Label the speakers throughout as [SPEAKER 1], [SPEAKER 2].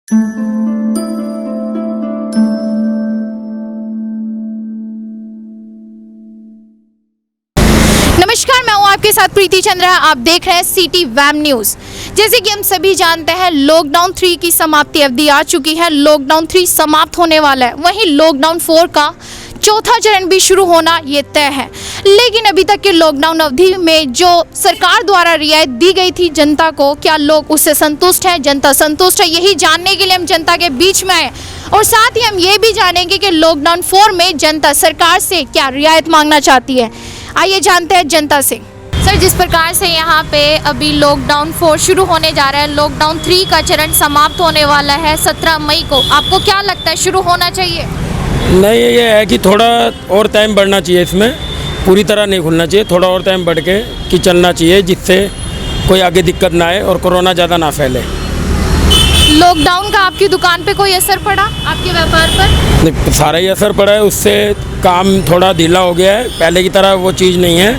[SPEAKER 1] नमस्कार, मैं हूं आपके साथ प्रीति चंद्रा। आप देख रहे हैं सिटी वेब न्यूज। जैसे कि हम सभी जानते हैं, लॉकडाउन 3 की समाप्ति अवधि आ चुकी है। लॉकडाउन 3 समाप्त होने वाला है, वहीं लॉकडाउन 4 का चौथा चरण भी शुरू होना ये तय है। लेकिन अभी तक के लॉकडाउन अवधि में जो सरकार द्वारा रियायत दी गई थी जनता को, क्या लोग उससे संतुष्ट हैं? जनता संतुष्ट है? यही जानने के लिए हम जनता के बीच में आए और साथ ही हम ये भी जानेंगे कि लॉकडाउन 4 में जनता सरकार से क्या रियायत मांगना चाहती है। आइए जानते हैं जनता से। सर, जिस प्रकार से यहाँ पे अभी लॉकडाउन 4 शुरू होने जा रहा है, लॉकडाउन 3 का चरण समाप्त होने वाला है 17 मई को, आपको क्या लगता है, शुरू होना चाहिए?
[SPEAKER 2] नहीं, ये है कि थोड़ा और टाइम बढ़ना चाहिए, इसमें पूरी तरह नहीं खुलना चाहिए, थोड़ा और टाइम बढ़ के कि चलना चाहिए, जिससे कोई आगे दिक्कत ना आए और कोरोना ज़्यादा ना फैले।
[SPEAKER 1] लॉकडाउन का आपकी दुकान पे कोई असर पड़ा, आपके व्यापार पर?
[SPEAKER 2] नहीं, सारा ही असर पड़ा है, उससे काम थोड़ा ढीला हो गया है, पहले की तरह वो चीज़ नहीं है।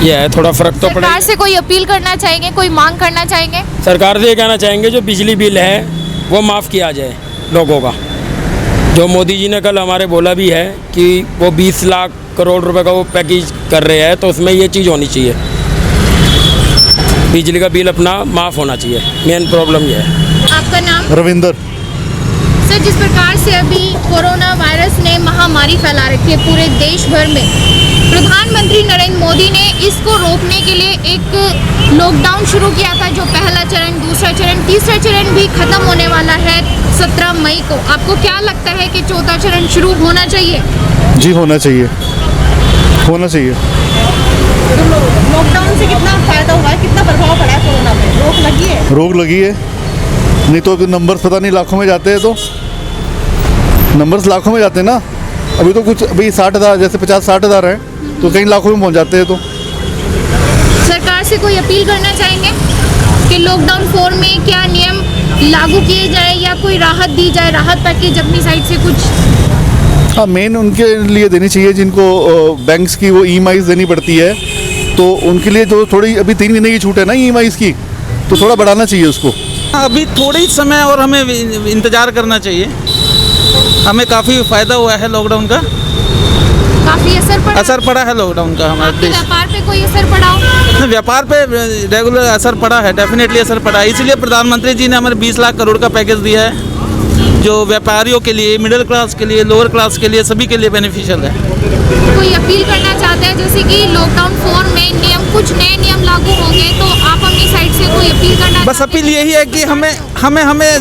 [SPEAKER 2] यह है, थोड़ा फ़र्क तो पड़ा।
[SPEAKER 1] सरकार से कोई अपील करना चाहेंगे, कोई मांग करना चाहेंगे?
[SPEAKER 2] सरकार से ये कहना चाहेंगे जो बिजली बिल है वो माफ़ किया जाए लोगों का। जो मोदी जी ने कल हमारे बोला भी है कि वो 20 लाख करोड़ रुपए का वो पैकेज कर रहे हैं, तो उसमें ये चीज़ होनी चाहिए, बिजली का बिल अपना माफ़ होना चाहिए। मेन प्रॉब्लम ये है।
[SPEAKER 1] आपका नाम?
[SPEAKER 3] रविंदर।
[SPEAKER 1] सर, जिस प्रकार से अभी कोरोना वायरस ने महामारी फैला रखी है पूरे देश भर में, प्रधानमंत्री नरेंद्र मोदी ने इसको रोकने के लिए एक लॉकडाउन शुरू किया था, जो पहला चरण, दूसरा चरण, तीसरा चरण भी खत्म होने वाला है 17 मई को। आपको क्या लगता है कि चौथा चरण शुरू होना चाहिए?
[SPEAKER 3] जी, होना चाहिए, होना चाहिए।
[SPEAKER 4] लॉकडाउन से कितना फायदा हुआ है, कितना प्रभाव पड़ा है कोरोना पे? रोक लगी है?
[SPEAKER 3] रोक लगी है, नहीं तो नंबर पता नहीं लाखों में जाते हैं, तो नंबर्स लाखों में जाते हैं ना। अभी तो कुछ अभी 60,000, जैसे 50-60 हज़ार हैं, तो कहीं लाखों में पहुंच जाते हैं। तो
[SPEAKER 1] सरकार से कोई अपील करना चाहेंगे कि लॉकडाउन 4 में क्या नियम लागू किए जाए या कोई राहत दी जाए, राहत पैकेज अपनी साइड से कुछ?
[SPEAKER 3] हाँ, मेन उनके लिए देनी चाहिए जिनको बैंक्स की वो EMIs देनी पड़ती है, तो उनके लिए जो थोड़ी अभी 3 महीने की छूट है ना EMIs की, तो थोड़ा बढ़ाना चाहिए उसको।
[SPEAKER 5] अभी थोड़ी समय और हमें इंतज़ार करना चाहिए। हमें काफ़ी फ़ायदा हुआ है लॉकडाउन का,
[SPEAKER 1] काफी असर पड़ा
[SPEAKER 5] है लॉकडाउन का हमारे
[SPEAKER 1] आपके
[SPEAKER 5] देश।
[SPEAKER 1] व्यापार पे कोई असर पड़ा हो?
[SPEAKER 5] व्यापार पे रेगुलर असर पड़ा है, डेफिनेटली असर पड़ा है। इसलिए प्रधानमंत्री जी ने हमारे 20 लाख करोड़ का पैकेज दिया है, जो व्यापारियों के लिए, मिडिल क्लास के लिए, लोअर क्लास के लिए, सभी के लिए बेनिफिशियल है।
[SPEAKER 1] कोई अपील करना चाहते हैं, जैसे कि लॉकडाउन 4 में कुछ नए नियम लागू होंगे, तो आप अपनी साइड से कोई अपील करना?
[SPEAKER 5] बस अपील यही है कि हमें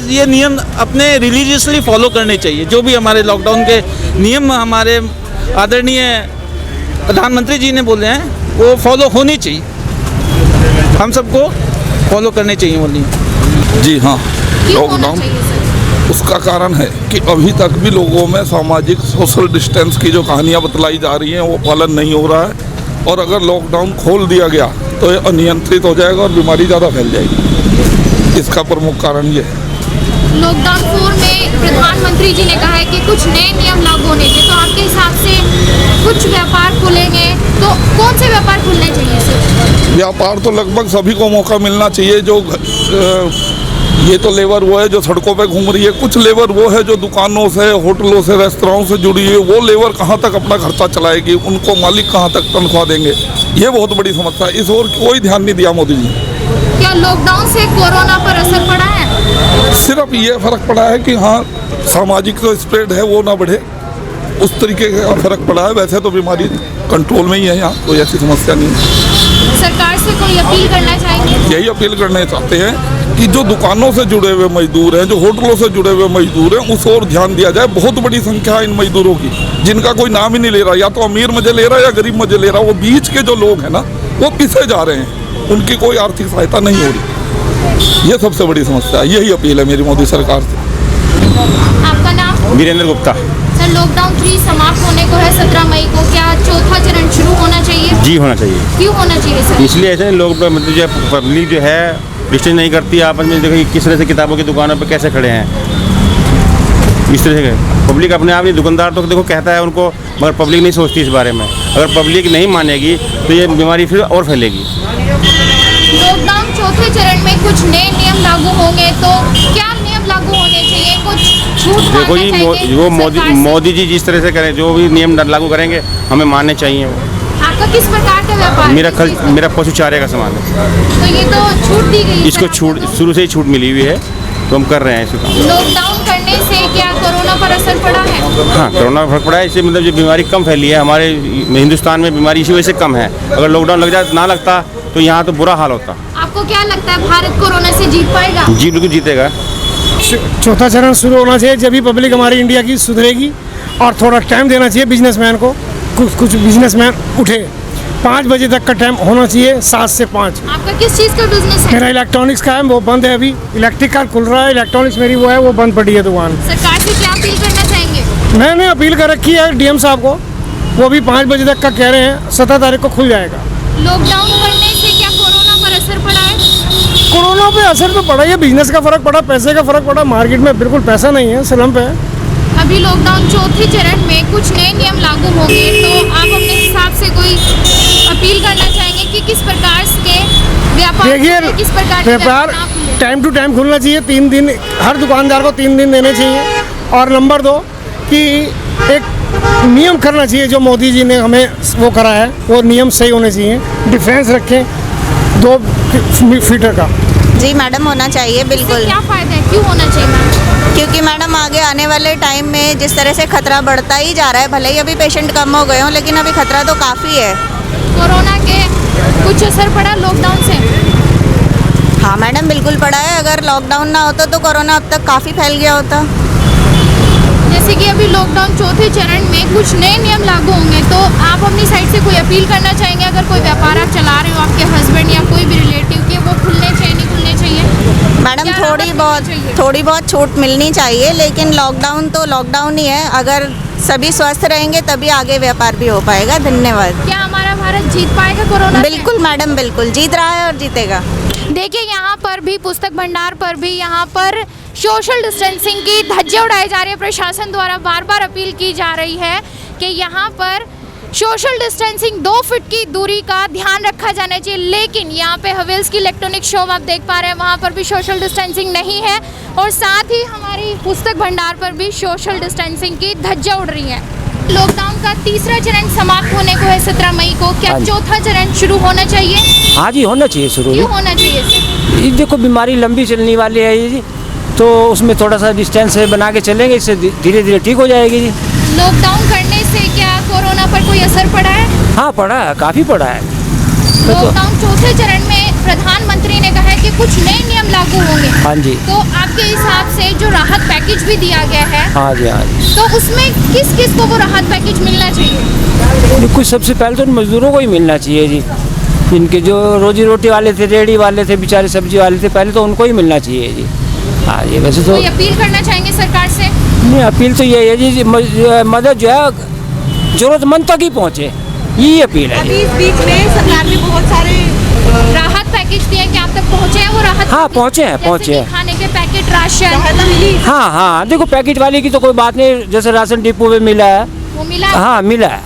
[SPEAKER 5] ये नियम अपने रिलीजियसली फॉलो करने चाहिए। जो भी हमारे लॉकडाउन के नियम हमारे आदरणीय प्रधानमंत्री जी ने बोले हैं, वो फॉलो होनी चाहिए, हम सबको फॉलो करने चाहिए वो नियम।
[SPEAKER 6] जी हाँ,
[SPEAKER 1] क्यों होना
[SPEAKER 6] लॉकडाउन
[SPEAKER 1] चाहिए सर?
[SPEAKER 6] उसका कारण है कि अभी तक भी लोगों में सामाजिक सोशल डिस्टेंस की जो कहानियाँ बतलाई जा रही हैं वो पालन नहीं हो रहा है, और अगर लॉकडाउन खोल दिया गया तो ये अनियंत्रित हो जाएगा और बीमारी ज़्यादा फैल जाएगी। इसका प्रमुख कारण ये है।
[SPEAKER 1] लॉकडाउन 4 में प्रधानमंत्री जी ने कहा है कि कुछ नए नियम लागू होने चाहिए, तो आपके हिसाब से कुछ व्यापार खुलेंगे, तो कौन से व्यापार खुलने चाहिए सर?
[SPEAKER 6] व्यापार तो लगभग सभी को मौका मिलना चाहिए। जो ये तो लेबर वो है जो सड़कों पे घूम रही है, कुछ लेबर वो है जो दुकानों से, होटलों से, रेस्तराओं से जुड़ी है। वो लेबर कहाँ तक अपना खर्चा चलाएगी, उनको मालिक कहाँ तक तनख्वाह देंगे, ये बहुत बड़ी समस्या है। इस ओर कोई ध्यान नहीं दिया मोदी जी।
[SPEAKER 1] क्या लॉकडाउन से कोरोना पर असर पड़ा है?
[SPEAKER 6] सिर्फ ये फर्क पड़ा है कि हाँ, सामाजिक जो स्प्रेड है वो ना बढ़े, उस तरीके का फर्क पड़ा है। वैसे तो बीमारी कंट्रोल में ही है, यहाँ कोई ऐसी समस्या नहीं है।
[SPEAKER 1] सरकार से कोई अपील करना चाहेंगे?
[SPEAKER 6] यही अपील करना चाहते हैं कि जो दुकानों से जुड़े हुए मजदूर हैं, जो होटलों से जुड़े हुए मजदूर हैं, उस ओर ध्यान दिया जाए। बहुत बड़ी संख्या है इन मजदूरों की, जिनका कोई नाम ही नहीं ले रहा, या तो अमीर मजे ले रहा है या गरीब मजे ले रहा है। वो बीच के जो लोग हैं ना, वो पिसे जा रहे हैं, उनकी कोई आर्थिक सहायता नहीं हो रही। ये सबसे बड़ी समस्या है। यही अपील है मेरी मोदी सरकार से।
[SPEAKER 1] आपका नाम?
[SPEAKER 7] वीरेंद्र गुप्ता।
[SPEAKER 1] सर, लॉकडाउन 3 समाप्त होने को है 17 मई को, क्या चौथा चरण शुरू होना चाहिए?
[SPEAKER 7] जी, होना चाहिए।
[SPEAKER 1] क्यों होना चाहिए सर?
[SPEAKER 7] इसलिए ऐसे लोग मतलब जो पब्लिक जो है डिस्टेंस नहीं करती आपस में। देखो किस तरह से किताबों की दुकानों पे कैसे खड़े हैं, इस तरह से पब्लिक अपने आप नहीं, दुकानदार तो देखो कहता है उनको, मगर पब्लिक नहीं सोचती इस बारे में। अगर पब्लिक नहीं मानेगी तो ये बीमारी फिर और फैलेगी।
[SPEAKER 1] लॉकडाउन चौथे चरण में कुछ नए नियम लागू होंगे, तो क्या
[SPEAKER 7] देखो जी
[SPEAKER 1] चाहेंगे
[SPEAKER 7] वो
[SPEAKER 1] सरकार से?
[SPEAKER 7] मोदी जी जिस तरह से करें, जो भी नियम लागू करेंगे हमें मानने चाहिए। वो
[SPEAKER 1] आपका किस प्रकार का व्यापार
[SPEAKER 7] मेरा
[SPEAKER 1] है?
[SPEAKER 7] खर्च मेरा पशु चारे का सामान है,
[SPEAKER 1] तो ये तो छूट दी गई है
[SPEAKER 7] इसको
[SPEAKER 1] सर
[SPEAKER 7] छूट
[SPEAKER 1] आपको
[SPEAKER 7] शुरू से ही छूट मिली हुई है, तो हम कर रहे हैं इसको काम।
[SPEAKER 1] तो। लॉकडाउन करने से क्या कोरोना पर असर पड़ा है?
[SPEAKER 7] हाँ, कोरोना का फर्क पड़ा है, इससे मतलब जो बीमारी कम फैली है हमारे हिंदुस्तान में, बीमारी इसी वजह से कम है। अगर लॉकडाउन लग जाए ना लगता तो यहाँ तो बुरा हाल होता।
[SPEAKER 1] आपको क्या लगता है भारत कोरोना से जीत पाएगा?
[SPEAKER 7] जी बिल्कुल जीतेगा।
[SPEAKER 8] चौथा चरण शुरू होना चाहिए, जब भी पब्लिक हमारी इंडिया की सुधरेगी। और थोड़ा टाइम देना चाहिए बिजनेसमैन को, कुछ बिजनेसमैन उठे। 5 बजे तक का टाइम होना चाहिए, 7 से 5।
[SPEAKER 1] आपका किस चीज़ का बिजनेस है?
[SPEAKER 8] मेरा इलेक्ट्रॉनिक्स का है, वो बंद है अभी। इलेक्ट्रिक का खुल रहा है, इलेक्ट्रॉनिक्स मेरी वो है, वो बंद पड़ी है दुकान।
[SPEAKER 1] सरकार से क्या अपील करना चाहेंगे?
[SPEAKER 8] मैंने अपील कर रखी है डीएम साहब को, वो भी 5 बजे तक का कह रहे हैं, 17 तारीख को खुल जाएगा।
[SPEAKER 1] लॉकडाउन करने से क्या कोरोना पर असर पड़ा है?
[SPEAKER 8] कोरोना पे असर तो पड़ा ही है, बिजनेस का फर्क पड़ा, पैसे का फर्क पड़ा। मार्केट में बिल्कुल पैसा नहीं है, स्लम्प है।
[SPEAKER 1] अभी लॉकडाउन चौथे चरण में कुछ नए नियम लागू होंगे, तो आप अपने हिसाब से कोई अपील करना चाहेंगे कि किस प्रकार के व्यापार
[SPEAKER 8] देखिए,
[SPEAKER 1] खुले, किस प्रकार के
[SPEAKER 8] व्यापार
[SPEAKER 1] ना खुले?
[SPEAKER 8] टाइम टू टाइम खुलना चाहिए। 3 दिन हर दुकानदार को 3 दिन देने चाहिए। और नंबर 2 कि एक नियम करना चाहिए, जो मोदी जी ने हमें वो करा है, वो नियम सही होने चाहिए। डिफरेंस रखें 2 फीटर का।
[SPEAKER 9] जी मैडम, होना चाहिए
[SPEAKER 1] इससे
[SPEAKER 9] बिल्कुल।
[SPEAKER 1] क्या फायदा है, क्यों होना चाहिए मैम?
[SPEAKER 9] क्योंकि मैडम आगे आने वाले टाइम में जिस तरह से खतरा बढ़ता ही जा रहा है, भले ही अभी पेशेंट कम हो गए हों, लेकिन अभी खतरा तो काफ़ी है।
[SPEAKER 1] कोरोना के कुछ असर पड़ा लॉकडाउन से?
[SPEAKER 9] हाँ मैडम, बिल्कुल पड़ा है। अगर लॉकडाउन ना होता तो कोरोना अब तक काफ़ी फैल गया होता।
[SPEAKER 1] जैसे कि अभी लॉकडाउन चौथे चरण में कुछ नए नियम लागू होंगे, तो आप अपनी साइड से कोई अपील करना चाहेंगे? अगर कोई व्यापार आप चला रहे हो, आपके हस्बैंड या कोई भी रिलेटिव के, वो खुलने चाहिए नहीं खुलने चाहिए?
[SPEAKER 9] मैडम
[SPEAKER 1] क्या राहत मिलनी चाहिए?
[SPEAKER 9] थोड़ी बहुत छूट मिलनी चाहिए, लेकिन लॉकडाउन तो लॉकडाउन ही है। अगर सभी स्वस्थ रहेंगे तभी आगे व्यापार भी हो पाएगा। धन्यवाद।
[SPEAKER 1] क्या हमारा भारत जीत पाएगा कोरोना से?
[SPEAKER 9] बिल्कुल मैडम, बिल्कुल जीत रहा है और जीतेगा।
[SPEAKER 1] देखिए, यहाँ पर भी पुस्तक भंडार पर भी यहाँ पर सोशल डिस्टेंसिंग की धज्जे उड़ाई जा रही है। प्रशासन द्वारा बार बार अपील की जा रही है कि यहाँ पर सोशल डिस्टेंसिंग 2 फीट की दूरी का ध्यान रखा जाना चाहिए, लेकिन यहाँ पे हवेल्स की इलेक्ट्रॉनिक शॉप आप देख पा रहे हैं, वहाँ पर भी सोशल डिस्टेंसिंग नहीं है। और साथ ही हमारी पुस्तक भंडार पर भी सोशल डिस्टेंसिंग की धज्जा उड़ रही है। लॉकडाउन का तीसरा चरण समाप्त होने को है 17 मई को, क्या चौथा चरण शुरू होना चाहिए?
[SPEAKER 10] हाँ जी, होना चाहिए शुरू।
[SPEAKER 1] क्यों होना चाहिए सर?
[SPEAKER 10] ये देखो, बीमारी लंबी चलने वाली है ये जी, तो उसमें थोड़ा सा डिस्टेंस बना के चलेंगे, इससे धीरे धीरे ठीक हो जाएगी जी।
[SPEAKER 1] लॉकडाउन करने से क्या कोरोना पर कोई असर पड़ा है?
[SPEAKER 10] हाँ, पड़ा है, काफ़ी पड़ा है।
[SPEAKER 1] लॉकडाउन चौथे चरण में प्रधानमंत्री ने कहा है कि कुछ नए नियम लागू होंगे।
[SPEAKER 10] हाँ जी।
[SPEAKER 1] तो आपके हिसाब से जो राहत पैकेज भी दिया गया है,
[SPEAKER 10] हाँ जी, हाँ जी।
[SPEAKER 1] तो उसमें किस किस को वो राहत पैकेज मिलना चाहिए?
[SPEAKER 10] देखो, सबसे पहले तो मजदूरों को ही मिलना चाहिए जी। जिनके जो रोजी रोटी वाले थे, रेहड़ी वाले थे, बेचारे सब्जी वाले थे, पहले तो उनको ही मिलना चाहिए जी। हाँ जी। वैसे तो
[SPEAKER 1] कोई अपील करना चाहेंगे सरकार से?
[SPEAKER 10] नहीं, अपील तो ये है जी, मदद जो है ज़रूरतमंद तक ही पहुँचे, यही अपील है
[SPEAKER 4] अभी
[SPEAKER 10] जी।
[SPEAKER 4] इस बीच में सरकार ने बहुत सारे
[SPEAKER 1] राहत पैकेज दिए, क्या आप तक पहुँचे हैं वो राहत?
[SPEAKER 10] हाँ,
[SPEAKER 1] पैकेज?
[SPEAKER 10] पहुँचे हैं,
[SPEAKER 1] जैसे
[SPEAKER 10] पहुँचे
[SPEAKER 1] कि
[SPEAKER 10] हैं।
[SPEAKER 1] खाने के पैकेट, राशन
[SPEAKER 4] सहायता मिली।
[SPEAKER 10] हाँ हाँ, देखो, पैकेट वाली की तो कोई बात नहीं, जैसे राशन डिपो में मिला है।
[SPEAKER 1] वो मिला?
[SPEAKER 10] हाँ, मिला है,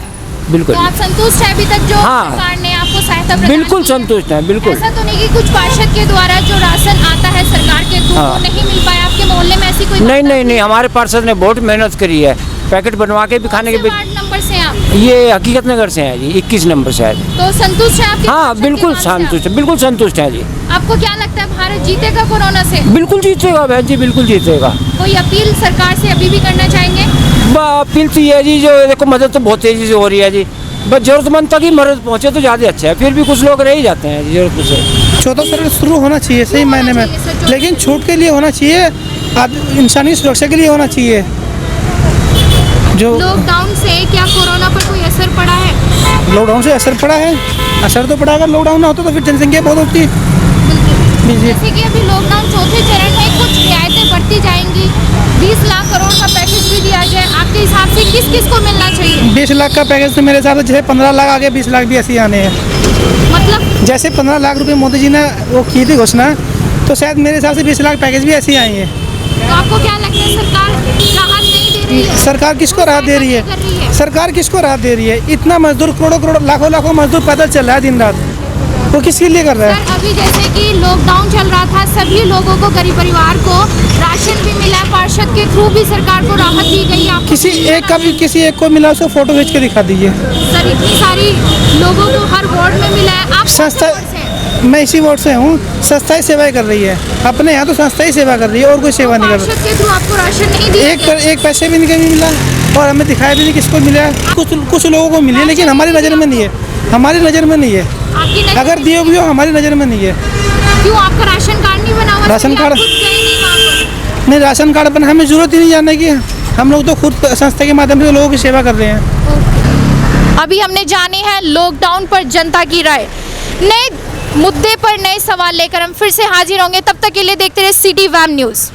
[SPEAKER 10] बिल्कुल।
[SPEAKER 1] तो आप संतुष्ट हैं अभी तक जो
[SPEAKER 10] हाँ।
[SPEAKER 1] सरकार ने आपको सहायता प्रदान
[SPEAKER 10] बिल्कुल
[SPEAKER 1] की है?
[SPEAKER 10] संतुष्ट हैं, बिल्कुल।
[SPEAKER 1] ऐसा तो नहीं कि कुछ पार्षद के द्वारा जो राशन आता है सरकार के थ्रू,
[SPEAKER 10] हाँ।
[SPEAKER 1] वो नहीं मिल पाया आपके मोहल्ले में? ऐसी कोई
[SPEAKER 10] नहीं
[SPEAKER 1] घटना
[SPEAKER 10] नहीं नहीं,
[SPEAKER 1] हुई?
[SPEAKER 10] हमारे पार्षद ने बहुत मेहनत करी है, पैकेट बनवा के भी खाने के
[SPEAKER 1] कौन से
[SPEAKER 10] भी।
[SPEAKER 1] वार्ड नंबर से हैं आप?
[SPEAKER 10] ये हकीकत नगर से है जी, 21 नंबर शायद।
[SPEAKER 1] तो संतुष्ट है आपके
[SPEAKER 10] हाँ,
[SPEAKER 1] पार्षद के
[SPEAKER 10] बिल्कुल
[SPEAKER 1] काम से आप?
[SPEAKER 10] संतुष्ट है, बिल्कुल संतुष्ट है जी।
[SPEAKER 1] आपको क्या लगता है भारत जीतेगा कोरोना से?
[SPEAKER 10] बिल्कुल जीतेगा बहन जी, बिल्कुल जीतेगा।
[SPEAKER 1] कोई अपील सरकार से अभी भी करना चाहेंगे?
[SPEAKER 10] अपील तो ये है जी, जो देखो, मदद तो बहुत तेजी से हो रही है जी, बस जरूरतमंद तक ही मदद पहुँचे तो ज़्यादा अच्छा है। फिर भी कुछ लोग रह ही जाते हैं जी जरूरत से।
[SPEAKER 8] चौथा चरण शुरू होना चाहिए सही
[SPEAKER 1] होना
[SPEAKER 8] मायने में,
[SPEAKER 1] चाहिए सर, चौथा
[SPEAKER 8] लेकिन
[SPEAKER 1] चरण।
[SPEAKER 8] छूट के लिए होना चाहिए, इंसानी सुरक्षा के लिए होना चाहिए। जो
[SPEAKER 1] लॉकडाउन से क्या कोरोना पर कोई असर पड़ा है?
[SPEAKER 8] लॉकडाउन से असर पड़ा है, असर तो पड़ा। अगर लॉकडाउन ना होता तो फिर जनसंख्या बहुत होती।
[SPEAKER 1] जैसे कि अभी लॉकडाउन चौथे चरण में कुछ रियायतें बढ़ती जाएंगी, 20 लाख करोड़ का पैकेज भी दिया जाए, आपके हिसाब से किस किस को मिलना चाहिए?
[SPEAKER 8] 20 लाख का पैकेज तो मेरे हिसाब से जैसे 15 लाख आगे 20 लाख भी ऐसे ही आने हैं।
[SPEAKER 1] मतलब
[SPEAKER 8] जैसे 15 लाख रुपए मोदी जी ने वो की थी घोषणा, तो शायद मेरे हिसाब से 20 लाख पैकेज भी ऐसे ही आएंगे।
[SPEAKER 1] तो आपको क्या लगता है सरकार राहत नहीं दे रही है?
[SPEAKER 8] सरकार किसको राहत दे रही
[SPEAKER 1] कर रही
[SPEAKER 8] है?
[SPEAKER 1] है।
[SPEAKER 8] सरकार किसको राहत दे रही है? इतना मजदूर, करोड़ों करोड़, लाखों लाखों मजदूर पैदल चल रहा है दिन रात, वो किसके लिए कर रहा है?
[SPEAKER 1] सर, अभी जैसे कि लॉकडाउन चल रहा था, सभी लोगों को, गरीब परिवार को राशन भी मिला, पार्षद के थ्रू थ्रू भी सरकार को राहत दी गई है?
[SPEAKER 8] किसी एक का भी किसी एक को मिला उसको फोटो खींच के दिखा दीजिए।
[SPEAKER 1] सर इतनी सारी लोगों को हर वार्ड में मिला है, आप
[SPEAKER 8] संस्था
[SPEAKER 1] कौन से वार्ड से हैं?
[SPEAKER 8] मैं इसी वार्ड से हूँ। संस्था ही सेवाएं कर रही है अपने यहाँ, तो संस्था ही सेवा कर रही है और कोई सेवा नहीं कर
[SPEAKER 1] पार्षद के थ्रू आपको राशन नहीं दिया
[SPEAKER 8] रही।
[SPEAKER 1] गया?
[SPEAKER 8] एक पैसे भी नहीं मिला और हमें दिखाया भी नहीं किसको मिला है। कुछ लोगों को मिली है लेकिन हमारी नज़र में नहीं है, हमारी नज़र में नहीं है।
[SPEAKER 1] आपकी नज़र
[SPEAKER 8] अगर
[SPEAKER 1] में
[SPEAKER 8] दिए भी हो हमारी नज़र में नहीं है।
[SPEAKER 1] क्यों आपका राशन कार्ड नहीं बना हुआ?
[SPEAKER 8] राशन
[SPEAKER 1] इसलिए आप
[SPEAKER 8] कार्ड-
[SPEAKER 1] खुद गए नहीं वहाँ पर?
[SPEAKER 8] नहीं, राशन कार्ड बना, हमें ज़रूरत ही नहीं जानने की। हम लोग तो खुद संस्था के माध्यम से लोगों की सेवा कर रहे हैं।
[SPEAKER 1] अभी हमने जानी है लॉकडाउन पर जनता की राय। नए मुद्दे पर नए सवाल लेकर हम फिर से हाजिर होंगे, तब तक के लिए देखते रहे सिटी वैम न्यूज़।